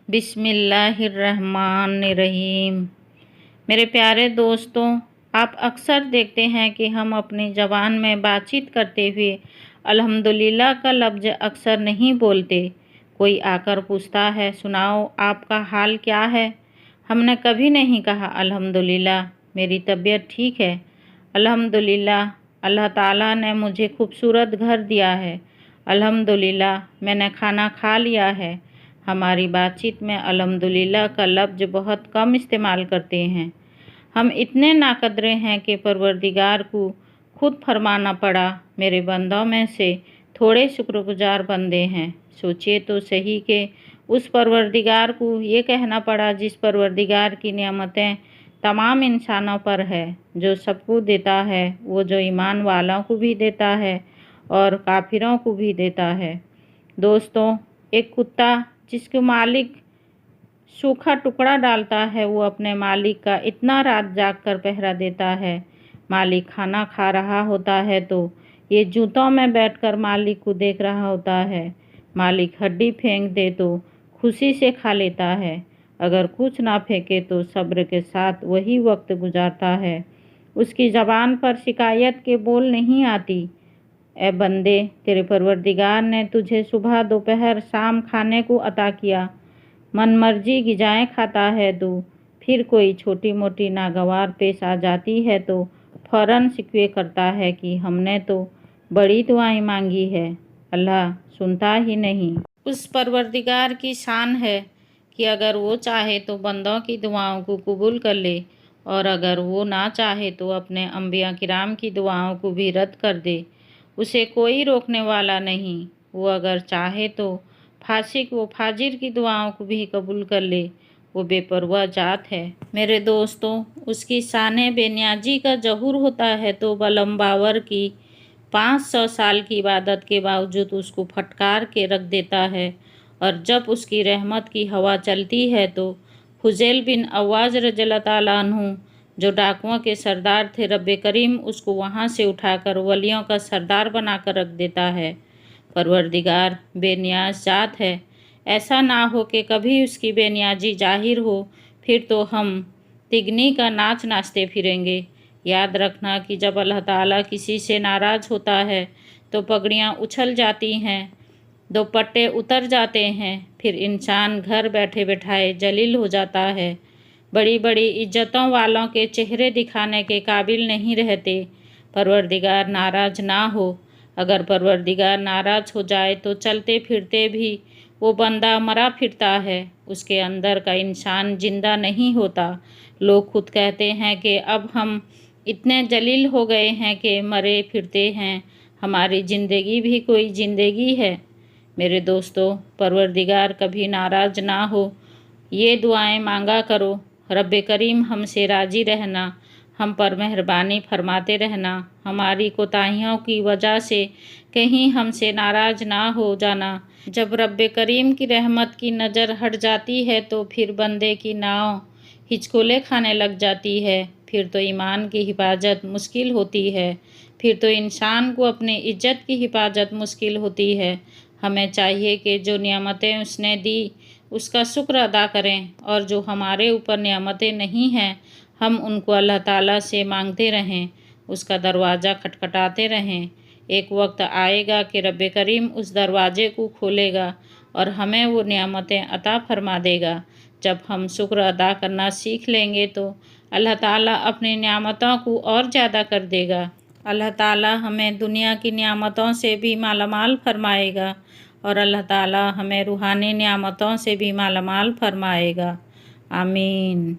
بسم اللہ الرحمن الرحیم۔ میرے پیارے دوستوں، آپ اکثر دیکھتے ہیں کہ ہم اپنی زبان میں بات چیت کرتے ہوئے الحمدللہ کا لفظ اکثر نہیں بولتے۔ کوئی آ کر پوچھتا ہے، سناؤ آپ کا حال کیا ہے؟ ہم نے کبھی نہیں کہا الحمدللہ میری طبیعت ٹھیک ہے، الحمدللہ اللہ تعالیٰ نے مجھے خوبصورت گھر دیا ہے، الحمدللہ میں نے کھانا کھا لیا ہے۔ ہماری بات چیت میں الحمدللہ کا لفظ بہت کم استعمال کرتے ہیں۔ ہم اتنے ناقدرے ہیں کہ پروردگار کو خود فرمانا پڑا، میرے بندوں میں سے تھوڑے شکر گزار بندے ہیں۔ سوچئے تو صحیح کہ اس پروردگار کو یہ کہنا پڑا جس پروردگار کی نعمتیں تمام انسانوں پر ہے، جو سب کو دیتا ہے، وہ جو ایمان والوں کو بھی دیتا ہے اور کافروں کو بھی دیتا ہے۔ دوستوں، ایک کتا جس کو مالک سوکھا ٹکڑا ڈالتا ہے، وہ اپنے مالک کا اتنا رات جاگ کر پہرا دیتا ہے۔ مالک کھانا کھا رہا ہوتا ہے تو یہ جوتوں میں بیٹھ کر مالک کو دیکھ رہا ہوتا ہے۔ مالک ہڈی پھینک دے تو خوشی سے کھا لیتا ہے، اگر کچھ نہ پھینکے تو صبر کے ساتھ وہی وقت گزارتا ہے۔ اس کی زبان پر شکایت کے بول نہیں آتی۔ اے بندے، تیرے پروردگار نے تجھے صبح دوپہر شام کھانے کو عطا کیا، من مرضی غذائیں کھاتا ہے تو پھر کوئی چھوٹی موٹی ناگوار پیش آ جاتی ہے تو فوراً شکوے کرتا ہے کہ ہم نے تو بڑی دعائیں مانگی ہے، اللہ سنتا ہی نہیں۔ اس پروردگار کی شان ہے کہ اگر وہ چاہے تو بندوں کی دعاؤں کو قبول کر لے، اور اگر وہ نہ چاہے تو اپنے انبیاء کرام کی دعاؤں کو بھی رد کر دے۔ اسے کوئی روکنے والا نہیں۔ وہ اگر چاہے تو فاسق و فاجر کی دعاؤں کو بھی قبول کر لے، وہ بے پرواہ ذات ہے۔ میرے دوستوں، اس کی شان بے نیازی کا ظہور ہوتا ہے تو بلم باور کی 500 سال کی عبادت کے باوجود اس کو پھٹکار کے رکھ دیتا ہے، اور جب اس کی رحمت کی ہوا چلتی ہے تو فضیل بن عیاض رضی اللہ تعالیٰ عنہ جو ڈاکوؤں کے سردار تھے، رب کریم اس کو وہاں سے اٹھا کر ولیوں کا سردار بنا کر رکھ دیتا ہے۔ پروردگار بے نیاز ذات ہے، ایسا نہ ہو کہ کبھی اس کی بے نیازی ظاہر ہو، پھر تو ہم تگنی کا ناچ ناچتے پھریں گے۔ یاد رکھنا کہ جب اللہ تعالیٰ کسی سے ناراض ہوتا ہے تو پگڑیاں اچھل جاتی ہیں، دوپٹے اتر جاتے ہیں، پھر انسان گھر بیٹھے بٹھائے ذلیل ہو جاتا ہے، بڑی بڑی عزتوں والوں کے چہرے دکھانے کے قابل نہیں رہتے۔ پروردگار ناراض نہ ہو، اگر پروردگار ناراض ہو جائے تو چلتے پھرتے بھی وہ بندہ مرا پھرتا ہے، اس کے اندر کا انسان زندہ نہیں ہوتا۔ لوگ خود کہتے ہیں کہ اب ہم اتنے ذلیل ہو گئے ہیں کہ مرے پھرتے ہیں، ہماری زندگی بھی کوئی زندگی ہے۔ میرے دوستو، پروردگار کبھی ناراض نہ ہو، یہ دعائیں مانگا کرو، رب کریم ہم سے راضی رہنا، ہم پر مہربانی فرماتے رہنا، ہماری کوتاہیوں کی وجہ سے کہیں ہم سے ناراض نہ ہو جانا۔ جب رب کریم کی رحمت کی نظر ہٹ جاتی ہے تو پھر بندے کی ناؤ ہچکولے کھانے لگ جاتی ہے، پھر تو ایمان کی حفاظت مشکل ہوتی ہے، پھر تو انسان کو اپنی عزت کی حفاظت مشکل ہوتی ہے۔ ہمیں چاہیے کہ جو نعمتیں اس نے دی اس کا شکر ادا کریں، اور جو ہمارے اوپر نعمتیں نہیں ہیں ہم ان کو اللہ تعالیٰ سے مانگتے رہیں، اس کا دروازہ کھٹکھٹاتے رہیں۔ ایک وقت آئے گا کہ رب کریم اس دروازے کو کھولے گا اور ہمیں وہ نعمتیں عطا فرما دے گا۔ جب ہم شکر ادا کرنا سیکھ لیں گے تو اللہ تعالیٰ اپنی نعمتوں کو اور زیادہ کر دے گا۔ اللہ تعالیٰ ہمیں دنیا کی نعمتوں سے بھی مالا مال فرمائے گا، اور اللہ تعالیٰ ہمیں روحانی نعمتوں سے بھی مالا مال فرمائے گا۔ آمین۔